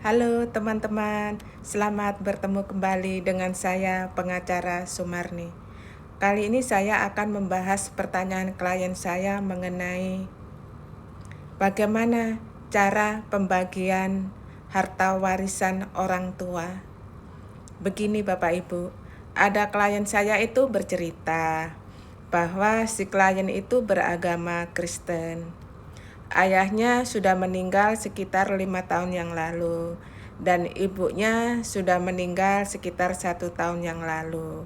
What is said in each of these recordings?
Halo teman-teman, selamat bertemu kembali dengan saya pengacara Sumarni. Kali ini saya akan membahas pertanyaan klien saya mengenai bagaimana cara pembagian harta warisan orang tua. Begini Bapak Ibu, ada klien saya itu bercerita bahwa si klien itu beragama Kristen. Ayahnya sudah meninggal sekitar 5 tahun yang lalu dan ibunya sudah meninggal sekitar 1 tahun yang lalu.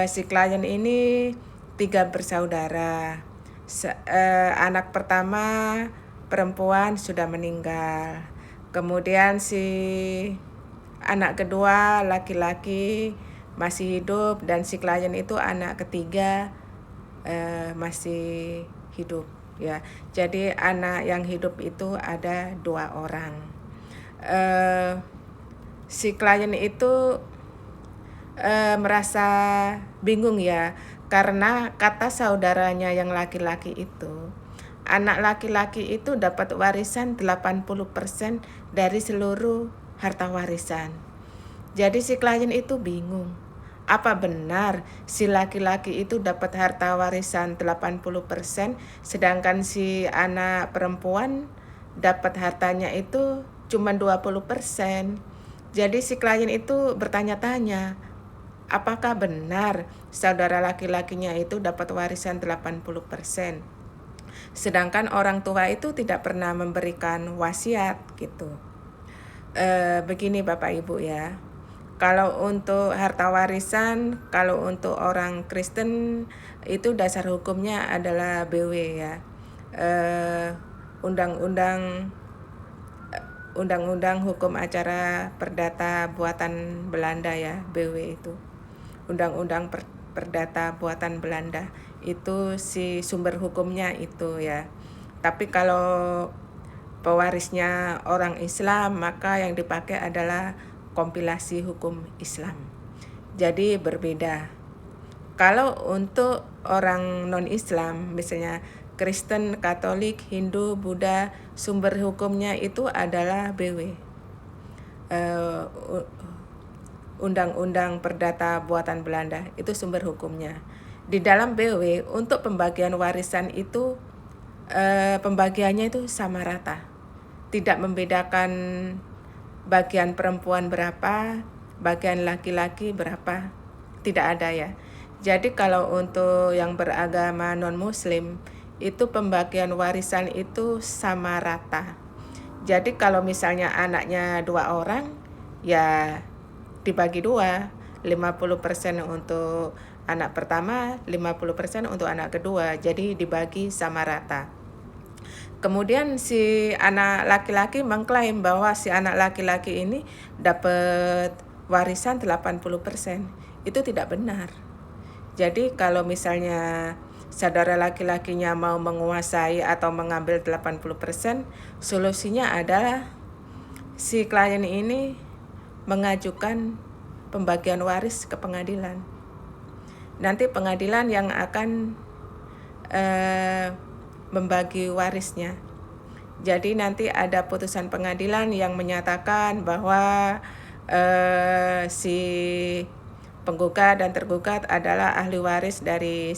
Si klien ini 3 bersaudara. Anak pertama perempuan sudah meninggal. Kemudian si anak kedua laki-laki masih hidup dan si klien itu anak ketiga masih hidup. Ya, jadi anak yang hidup itu ada 2 orang. Si klien itu merasa bingung ya, karena kata saudaranya yang laki-laki itu, anak laki-laki itu dapat warisan 80% dari seluruh harta warisan. Jadi si klien itu bingung. Apa benar si laki-laki itu dapat harta warisan 80%, sedangkan si anak perempuan dapat hartanya itu cuma 20%. Jadi si klien itu bertanya-tanya, apakah benar saudara laki-lakinya itu dapat warisan 80%, sedangkan orang tua itu tidak pernah memberikan wasiat gitu. Begini Bapak Ibu ya. Kalau untuk harta warisan, kalau untuk orang Kristen itu dasar hukumnya adalah BW ya. Undang-undang Hukum Acara Perdata Buatan Belanda ya, BW itu. Undang-undang Perdata Buatan Belanda itu si sumber hukumnya itu ya. Tapi kalau pewarisnya orang Islam, maka yang dipakai adalah kompilasi hukum Islam. Jadi berbeda. Kalau untuk orang non-Islam, misalnya Kristen, Katolik, Hindu, Buddha, sumber hukumnya itu adalah BW. Undang-undang Perdata Buatan Belanda, itu sumber hukumnya. Di dalam BW, untuk pembagian warisan itu, pembagiannya itu sama rata. Tidak membedakan bagian perempuan berapa, bagian laki-laki berapa, tidak ada ya. Jadi kalau untuk yang beragama non-muslim, itu pembagian warisan itu sama rata. Jadi kalau misalnya anaknya 2 orang, ya dibagi 2, 50% untuk anak pertama, 50% untuk anak kedua, jadi dibagi sama rata. Kemudian si anak laki-laki mengklaim bahwa si anak laki-laki ini dapat warisan 80%. Itu tidak benar. Jadi kalau misalnya saudara laki-lakinya mau menguasai atau mengambil 80%, solusinya adalah si klien ini mengajukan pembagian waris ke pengadilan. Nanti pengadilan yang akan membagi warisnya. Jadi nanti ada putusan pengadilan yang menyatakan bahwa si penggugat dan tergugat adalah ahli waris dari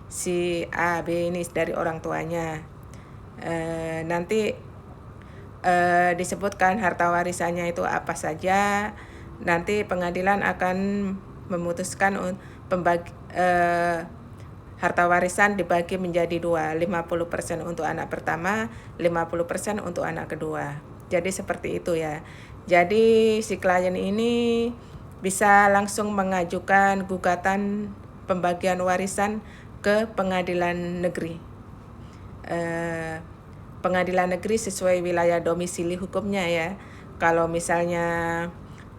si A, B ini dari orang tuanya. Nanti disebutkan harta warisannya itu apa saja. Nanti pengadilan akan memutuskan harta warisan dibagi menjadi 2, 50% untuk anak pertama, 50% untuk anak kedua. Jadi seperti itu ya. Jadi si klien ini bisa langsung mengajukan gugatan pembagian warisan ke pengadilan negeri. Pengadilan negeri sesuai wilayah domisili hukumnya ya. Kalau misalnya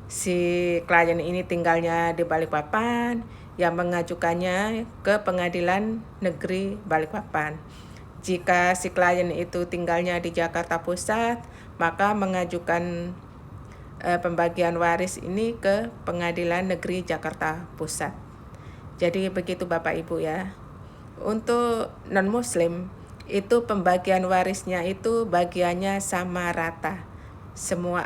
si klien ini tinggalnya di Balikpapan, yang mengajukannya ke pengadilan negeri Balikpapan. Jika si klien itu tinggalnya di Jakarta Pusat, maka mengajukan pembagian waris ini ke pengadilan negeri Jakarta Pusat. Jadi begitu Bapak Ibu ya. Untuk non-muslim, itu pembagian warisnya itu bagiannya sama rata. Semua